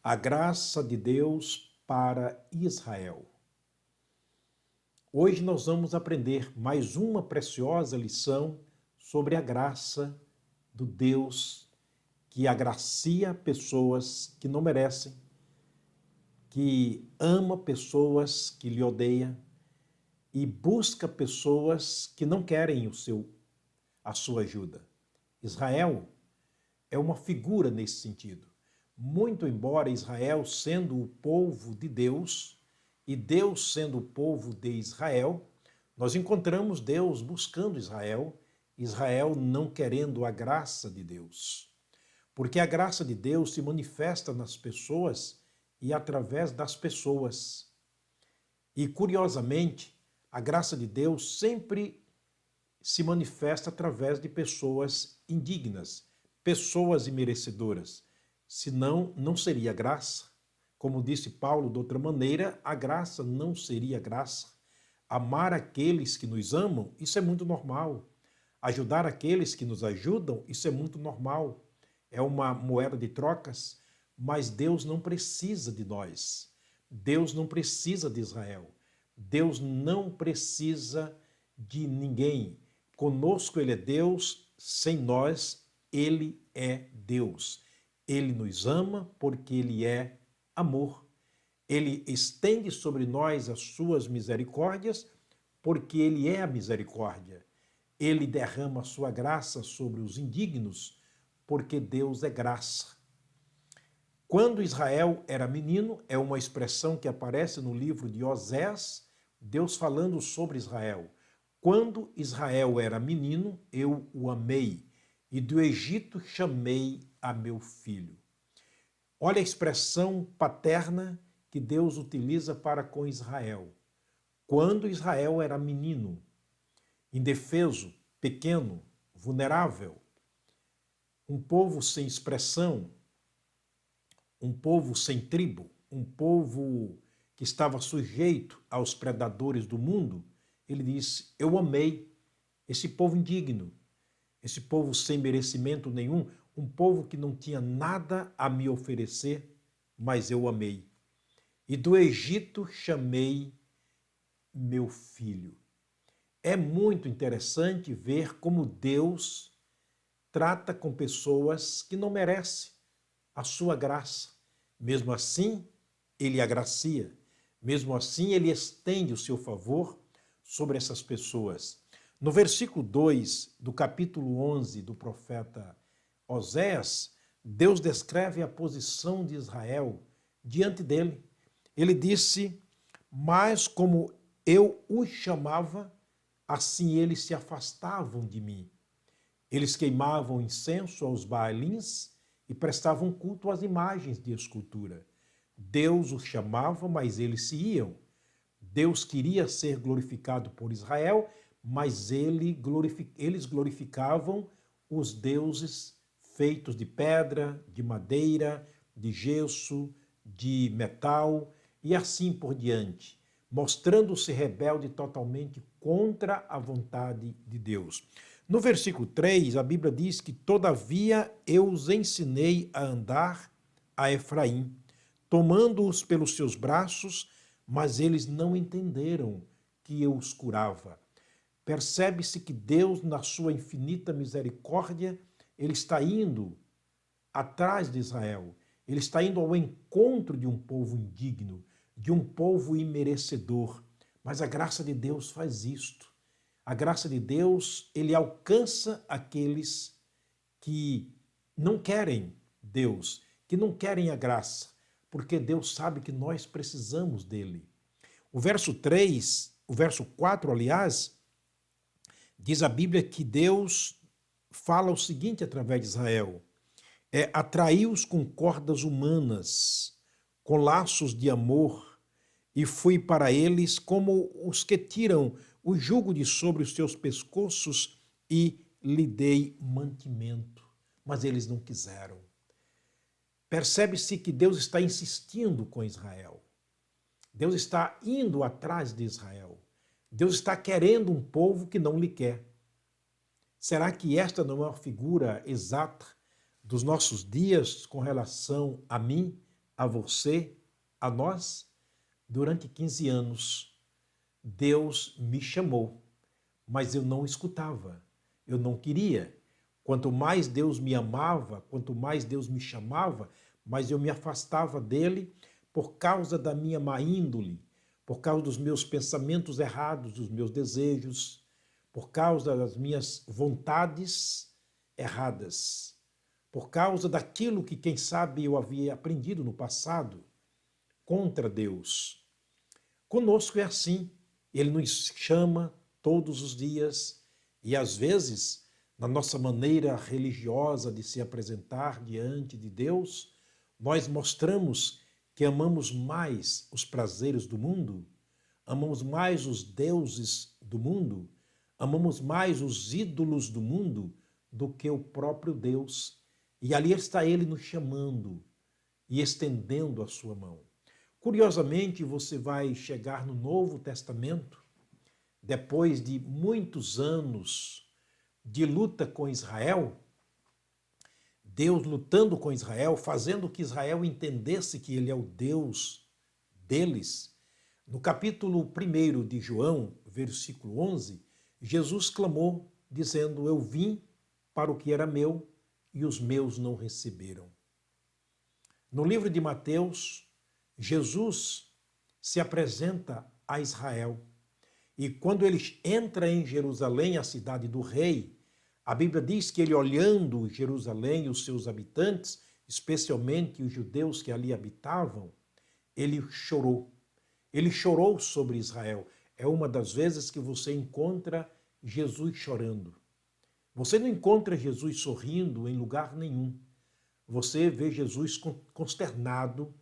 A graça de Deus para Israel. Hoje nós vamos aprender mais uma preciosa lição sobre a graça do Deus que agracia pessoas que não merecem, que ama pessoas que lhe odeiam e busca pessoas que não querem a sua ajuda. Israel é uma figura nesse sentido. Muito embora Israel sendo o povo de Deus e Deus sendo o povo de Israel, nós encontramos Deus buscando Israel, Israel não querendo a graça de Deus. Porque a graça de Deus se manifesta nas pessoas e através das pessoas. E, curiosamente, a graça de Deus sempre se manifesta através de pessoas indignas, pessoas imerecedoras. Senão, não seria graça. Como disse Paulo, de outra maneira, a graça não seria graça. Amar aqueles que nos amam, isso é muito normal. Ajudar aqueles que nos ajudam, isso é muito normal. É uma moeda de trocas, mas Deus não precisa de nós. Deus não precisa de Israel. Deus não precisa de ninguém. Conosco Ele é Deus, sem nós Ele é Deus. Ele nos ama porque Ele é amor. Ele estende sobre nós as suas misericórdias porque Ele é a misericórdia. Ele derrama a sua graça sobre os indignos porque Deus é graça. Quando Israel era menino, é uma expressão que aparece no livro de Osés, Deus falando sobre Israel. Quando Israel era menino, eu o amei, e do Egito chamei a meu filho. Olha a expressão paterna que Deus utiliza para com Israel. Quando Israel era menino, indefeso, pequeno, vulnerável, um povo sem expressão, um povo sem tribo, um povo que estava sujeito aos predadores do mundo, ele disse, eu amei esse povo indigno, esse povo sem merecimento nenhum, um povo que não tinha nada a me oferecer, mas eu amei. E do Egito chamei meu filho. É muito interessante ver como Deus trata com pessoas que não merecem a sua graça. Mesmo assim, Ele agracia. Mesmo assim, Ele estende o seu favor sobre essas pessoas. No versículo 2 do capítulo 11 do profeta Osés, Deus descreve a posição de Israel diante dele. Ele disse, mas como eu os chamava, assim eles se afastavam de mim. Eles queimavam incenso aos Baalins e prestavam culto às imagens de escultura. Deus os chamava, mas eles se iam. Deus queria ser glorificado por Israel, mas eles glorificavam os deuses feitos de pedra, de madeira, de gesso, de metal e assim por diante, mostrando-se rebelde totalmente contra a vontade de Deus. No versículo 3, a Bíblia diz que, todavia, eu os ensinei a andar a Efraim, tomando-os pelos seus braços, mas eles não entenderam que eu os curava. Percebe-se que Deus, na sua infinita misericórdia, Ele está indo atrás de Israel. Ele está indo ao encontro de um povo indigno, de um povo imerecedor. Mas a graça de Deus faz isto. A graça de Deus, Ele alcança aqueles que não querem Deus, que não querem a graça, porque Deus sabe que nós precisamos dele. O verso 3, o verso 4, aliás, diz a Bíblia que Deus fala o seguinte através de Israel, atraiu-os com cordas humanas, com laços de amor, e fui para eles como os que tiram o jugo de sobre os seus pescoços e lhe dei mantimento. Mas eles não quiseram. Percebe-se que Deus está insistindo com Israel. Deus está indo atrás de Israel. Deus está querendo um povo que não lhe quer. Será que esta não é uma figura exata dos nossos dias com relação a mim, a você, a nós, durante 15 anos, Deus me chamou, mas eu não escutava, eu não queria. Quanto mais Deus me amava, quanto mais Deus me chamava, mais eu me afastava dele por causa da minha má índole, por causa dos meus pensamentos errados, dos meus desejos, por causa das minhas vontades erradas, por causa daquilo que, quem sabe, eu havia aprendido no passado contra Deus. Conosco é assim, ele nos chama todos os dias e, às vezes, na nossa maneira religiosa de se apresentar diante de Deus, nós mostramos que amamos mais os prazeres do mundo, amamos mais os deuses do mundo, amamos mais os ídolos do mundo do que o próprio Deus. E ali está ele nos chamando e estendendo a sua mão. Curiosamente, você vai chegar no Novo Testamento, depois de muitos anos de luta com Israel, Deus lutando com Israel, fazendo que Israel entendesse que ele é o Deus deles. No capítulo 1 de João, versículo 11, Jesus clamou, dizendo: eu vim para o que era meu e os meus não receberam. No livro de Mateus, Jesus se apresenta a Israel. E quando ele entra em Jerusalém, a cidade do rei, a Bíblia diz que ele, olhando Jerusalém e os seus habitantes, especialmente os judeus que ali habitavam, ele chorou. Ele chorou sobre Israel. É uma das vezes que você encontra Jesus chorando. Você não encontra Jesus sorrindo em lugar nenhum. Você vê Jesus consternado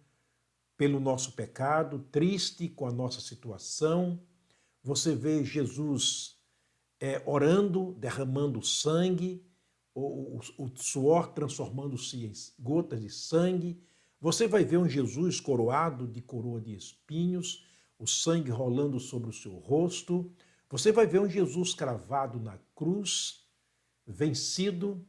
pelo nosso pecado, triste com a nossa situação. Você vê Jesus orando, derramando sangue, o suor transformando-se em gotas de sangue. Você vai ver um Jesus coroado de coroa de espinhos, o sangue rolando sobre o seu rosto. Você vai ver um Jesus cravado na cruz, vencido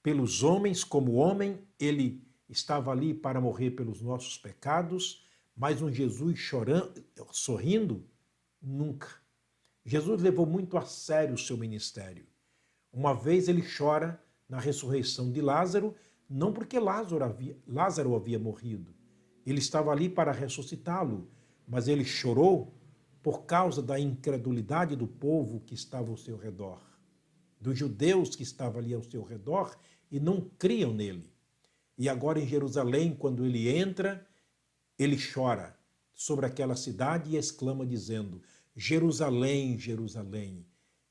pelos homens como homem. Ele estava ali para morrer pelos nossos pecados, mas um Jesus chorando, sorrindo, nunca. Jesus levou muito a sério o seu ministério. Uma vez ele chora na ressurreição de Lázaro, não porque Lázaro havia morrido. Ele estava ali para ressuscitá-lo, mas ele chorou por causa da incredulidade do povo que estava ao seu redor, dos judeus que estavam ali ao seu redor e não criam nele. E agora em Jerusalém, quando ele entra, ele chora sobre aquela cidade e exclama dizendo: Jerusalém, Jerusalém,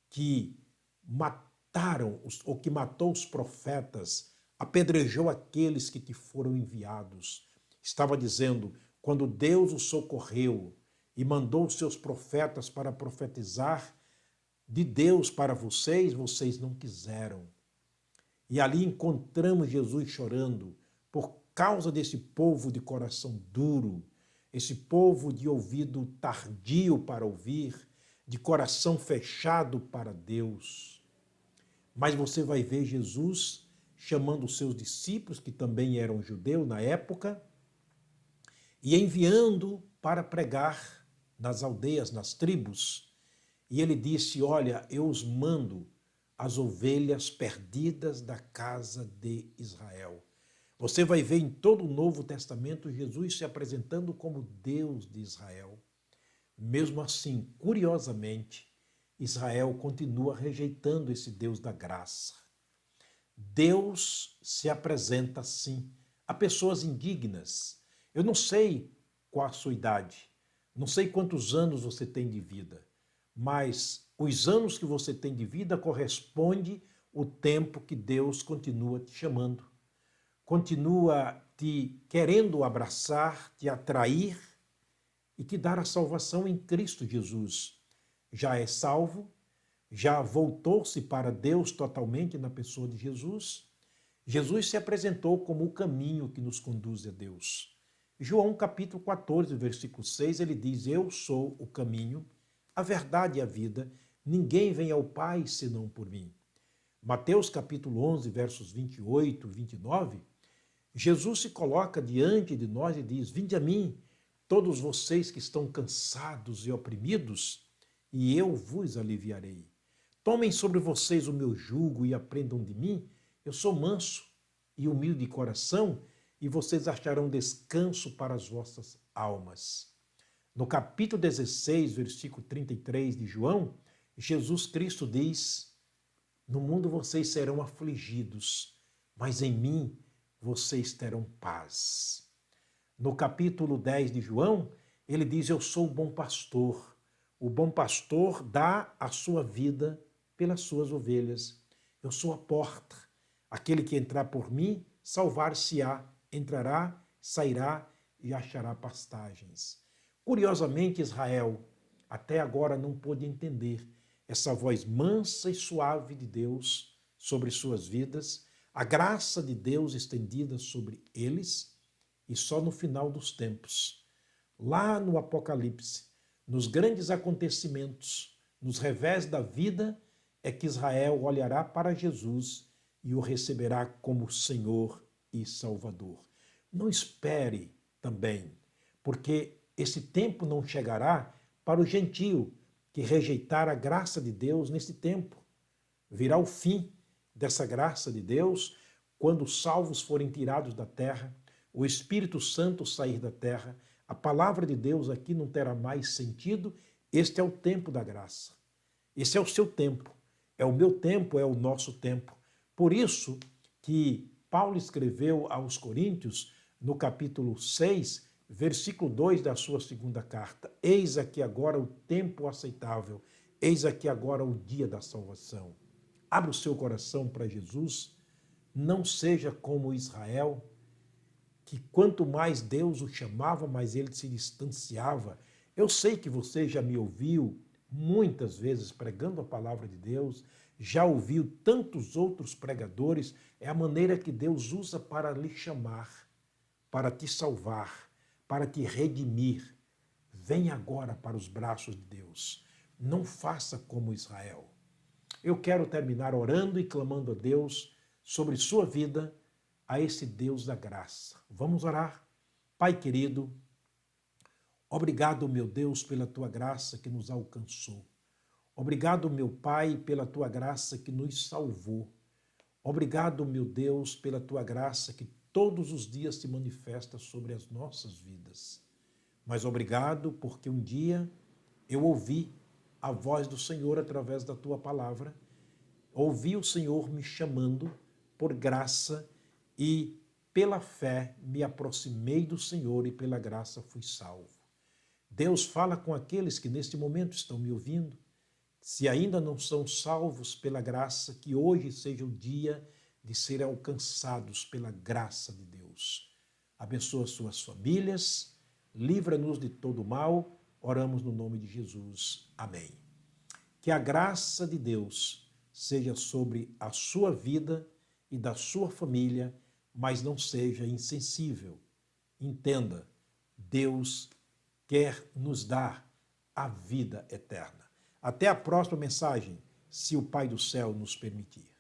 que mataram, ou que matou os profetas, apedrejou aqueles que te foram enviados. Estava dizendo, quando Deus o socorreu e mandou os seus profetas para profetizar de Deus para vocês, vocês não quiseram. E ali encontramos Jesus chorando por causa desse povo de coração duro, esse povo de ouvido tardio para ouvir, de coração fechado para Deus. Mas você vai ver Jesus chamando os seus discípulos, que também eram judeus na época, e enviando para pregar nas aldeias, nas tribos. E ele disse: olha, eu os mando as ovelhas perdidas da casa de Israel. Você vai ver em todo o Novo Testamento Jesus se apresentando como Deus de Israel. Mesmo assim, curiosamente, Israel continua rejeitando esse Deus da graça. Deus se apresenta assim a pessoas indignas. Eu não sei qual a sua idade, não sei quantos anos você tem de vida, mas os anos que você tem de vida corresponde ao tempo que Deus continua te chamando, continua te querendo abraçar, te atrair e te dar a salvação em Cristo Jesus. Já é salvo, já voltou-se para Deus totalmente na pessoa de Jesus. Jesus se apresentou como o caminho que nos conduz a Deus. João capítulo 14, versículo 6, ele diz: eu sou o caminho, a verdade e a vida, ninguém vem ao Pai senão por mim. Mateus capítulo 11, versos 28 e 29, Jesus se coloca diante de nós e diz: vinde a mim, todos vocês que estão cansados e oprimidos, e eu vos aliviarei. Tomem sobre vocês o meu jugo e aprendam de mim. Eu sou manso e humilde de coração, e vocês acharão descanso para as vossas almas. No capítulo 16, versículo 33 de João, Jesus Cristo diz: no mundo vocês serão afligidos, mas em mim vocês terão paz. No capítulo 10 de João, ele diz: eu sou o bom pastor. O bom pastor dá a sua vida pelas suas ovelhas. Eu sou a porta. Aquele que entrar por mim, salvar-se-á, entrará, sairá e achará pastagens. Curiosamente, Israel até agora não pôde entender essa voz mansa e suave de Deus sobre suas vidas, a graça de Deus estendida sobre eles, e só no final dos tempos, lá no Apocalipse, nos grandes acontecimentos, nos revés da vida, é que Israel olhará para Jesus e o receberá como Senhor e Salvador. Não espere também, porque esse tempo não chegará para o gentio que rejeitar a graça de Deus nesse tempo. Virá o fim dessa graça de Deus quando os salvos forem tirados da terra, o Espírito Santo sair da terra, a palavra de Deus aqui não terá mais sentido. Este é o tempo da graça. Esse é o seu tempo. É o meu tempo, é o nosso tempo. Por isso que Paulo escreveu aos Coríntios, no capítulo 6, versículo 2 da sua segunda carta: eis aqui agora o tempo aceitável, eis aqui agora o dia da salvação. Abra o seu coração para Jesus, não seja como Israel, que quanto mais Deus o chamava, mais ele se distanciava. Eu sei que você já me ouviu muitas vezes pregando a palavra de Deus, já ouviu tantos outros pregadores, é a maneira que Deus usa para lhe chamar, para te salvar, para te redimir. Venha agora para os braços de Deus. Não faça como Israel. Eu quero terminar orando e clamando a Deus sobre sua vida, a esse Deus da graça. Vamos orar? Pai querido, obrigado, meu Deus, pela tua graça que nos alcançou. Obrigado, meu Pai, pela tua graça que nos salvou. Obrigado, meu Deus, pela tua graça que todos os dias se manifesta sobre as nossas vidas. Mas obrigado porque um dia eu ouvi a voz do Senhor através da tua palavra, ouvi o Senhor me chamando por graça e pela fé me aproximei do Senhor e pela graça fui salvo. Deus, fala com aqueles que neste momento estão me ouvindo. Se ainda não são salvos pela graça, que hoje seja o dia de serem alcançados pela graça de Deus. Abençoa suas famílias, livra-nos de todo mal, oramos no nome de Jesus. Amém. Que a graça de Deus seja sobre a sua vida e da sua família, mas não seja insensível. Entenda, Deus quer nos dar a vida eterna. Até a próxima mensagem, se o Pai do céu nos permitir.